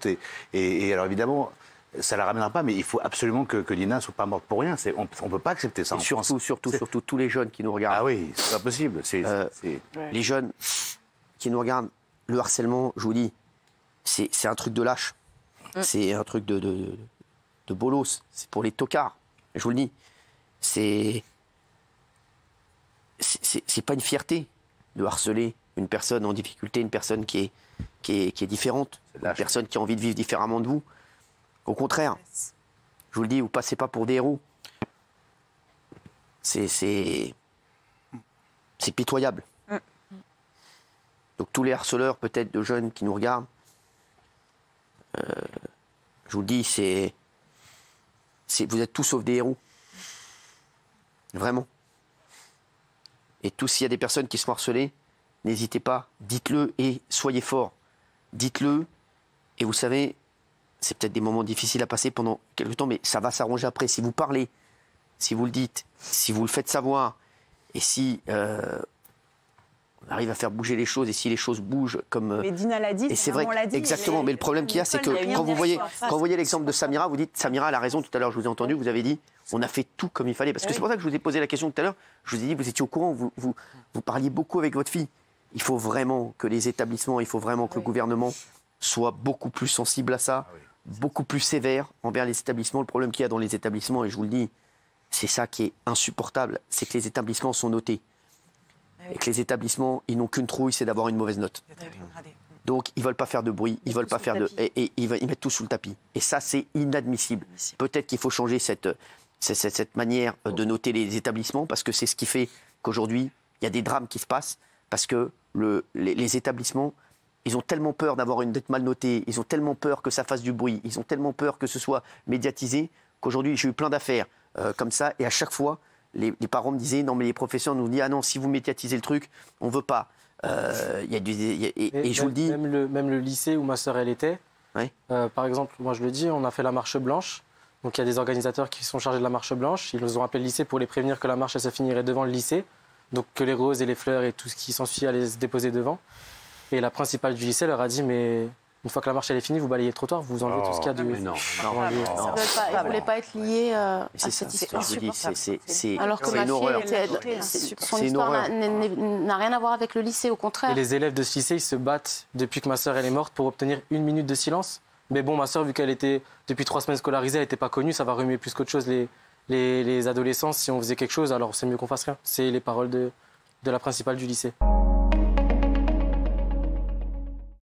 doute. Et alors évidemment, ça ne la ramènera pas, mais il faut absolument que Nina ne soit pas morte pour rien. On ne peut pas accepter ça. Et surtout, tous les jeunes qui nous regardent. Ah oui, c'est pas possible. Les jeunes qui nous regardent, le harcèlement, je vous dis, c'est un truc de lâche. C'est un truc de bolos. C'est pour les tocards. Je vous le dis. C'est pas une fierté de harceler une personne en difficulté, une personne qui est différente, une personne qui a envie de vivre différemment de vous. Au contraire, je vous le dis, vous passez pas pour des héros. C'est pitoyable. Donc tous les harceleurs, peut-être de jeunes qui nous regardent, je vous le dis, vous êtes tous sauf des héros. Vraiment. Et tous, s'il y a des personnes qui sont harcelées, n'hésitez pas, dites-le et soyez forts. Dites-le, et vous savez, c'est peut-être des moments difficiles à passer pendant quelques temps, mais ça va s'arranger après. Si vous parlez, si vous le dites, si vous le faites savoir, et si on arrive à faire bouger les choses, et si les choses bougent comme... Mais Dina l'a dit, c'est vrai, exactement, mais le problème qu'il y a, c'est que quand vous voyez l'exemple de Samira, vous dites, Samira, elle a raison, tout à l'heure, je vous ai entendu, vous avez dit, on a fait tout comme il fallait. Parce que c'est pour ça que je vous ai posé la question tout à l'heure, je vous ai dit, vous étiez au courant, vous parliez beaucoup avec votre fille. Il faut vraiment que les établissements, il faut vraiment que le gouvernement soit beaucoup plus sensible à ça, beaucoup plus sévère envers les établissements. Le problème qu'il y a dans les établissements, et je vous le dis, c'est ça qui est insupportable, c'est que les établissements sont notés. Et que les établissements, ils n'ont qu'une trouille, c'est d'avoir une mauvaise note. Donc, ils ne veulent pas faire de bruit, ils veulent pas faire de... Et ils mettent tout sous le tapis. Et ça, c'est inadmissible. Peut-être qu'il faut changer cette manière de noter les établissements, parce que c'est ce qui fait qu'aujourd'hui, il y a des drames qui se passent, parce que les établissements, ils ont tellement peur d'être mal notés, ils ont tellement peur que ça fasse du bruit, ils ont tellement peur que ce soit médiatisé, qu'aujourd'hui, j'ai eu plein d'affaires comme ça, et à chaque fois, les parents me disaient, non mais les professeurs nous disent, ah non, si vous médiatisez le truc, on ne veut pas. Et je vous le dis... Même le lycée où ma sœur elle était, par exemple, moi je le dis, on a fait la marche blanche, donc il y a des organisateurs qui sont chargés de la marche blanche, ils nous ont appelé le lycée pour les prévenir que la marche elle se finirait devant le lycée, donc que les roses et les fleurs et tout ce qui s'ensuit allaient se déposer devant. Et la principale du lycée leur a dit, mais une fois que la marche elle est finie, vous balayez le trottoir, vous enlevez tout ce qu'il y a de... Non. Ils ne voulaient pas être liés à cette histoire. Alors que ma fille, son histoire n'a rien à voir avec le lycée, au contraire. Et les élèves de ce lycée, ils se battent depuis que ma sœur elle est morte pour obtenir 1 minute de silence. Mais bon, ma sœur, vu qu'elle était depuis 3 semaines scolarisée, elle n'était pas connue, ça va remuer plus qu'autre chose les adolescents. Si on faisait quelque chose, alors c'est mieux qu'on fasse rien. C'est les paroles de la principale du lycée.